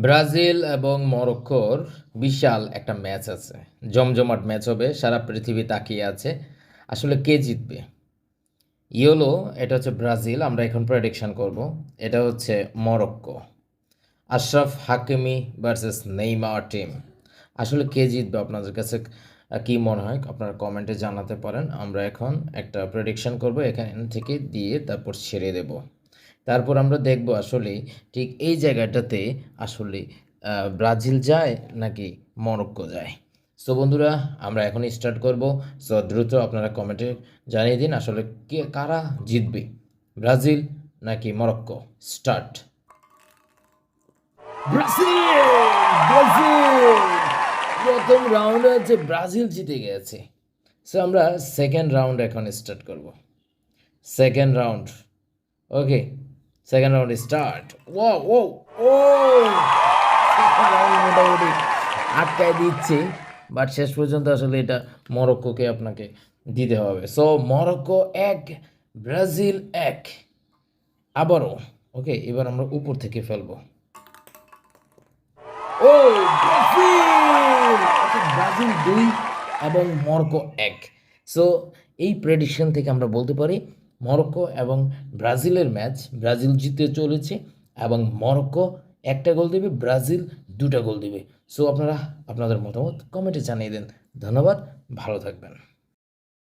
Brazil এবং মরক্কোর বিশাল একটা ম্যাচ আছে। জমজমাট ম্যাচ হবে, সারা পৃথিবী তাকিয়ে আছে আসলে কে জিতবে। ইয়েলো, এটা হচ্ছে ব্রাজিল, আমরা এখন প্রেডিকশন করব। এটা হচ্ছে Morocco. Ashraf Hakimi versus Neymar team. আসলে কে জিতবে আপনাদের কাছে কি মনে হয় আপনারা কমেন্টে জানাতে পারেন। আমরা এখন একটা প্রেডিকশন করব, এখান থেকে দিয়ে তারপর ছেড়ে দেব। তারপর আমরা দেখব আসলে ঠিক এই জায়গাটাতে আসলে ব্রাজিল যায় নাকি মরক্কো যায়। সো বন্ধুরা, আমরা এখনই স্টার্ট করব। সো দ্রুত আপনারা কমেন্টে জানিয়ে দিন আসলে কারা জিতবে, ব্রাজিল নাকি মরক্কো। স্টার্ট। ব্রাজিল! ব্রাজিল! প্রথম রাউন্ডে হচ্ছে ব্রাজিল জিতে গেছে। সো আমরা সেকেন্ড রাউন্ড এখন স্টার্ট করব। সেকেন্ড রাউন্ড, ওকে, সেকেন্ড রাউন্ড স্টার্ট। ও ও ও সেকেন্ড রাউন্ড মোটামুটি আটকায় দিচ্ছে, বাট শেষ পর্যন্ত আসলে এটা মরক্কোকে আপনাকে দিতে হবে। So Morocco 1, Brazil 1। আবারও ওকে, এবার আমরা উপর থেকে ফেলবো। ও ব্রাজিল! ব্রাজিল 2 এবং মরক্কো 1। সো এই প্রেডিকশন থেকে আমরা বলতে পারি মরক্কো এবং ব্রাজিলের ম্যাচ ব্রাজিল জিতে চলেছে, এবং মরক্কো একটা গোল দেবে, ব্রাজিল 2টা গোল দেবে। সো আপনারা আপনাদের মতামত কমেন্টে জানিয়ে দেন। ধন্যবাদ, ভালো থাকবেন।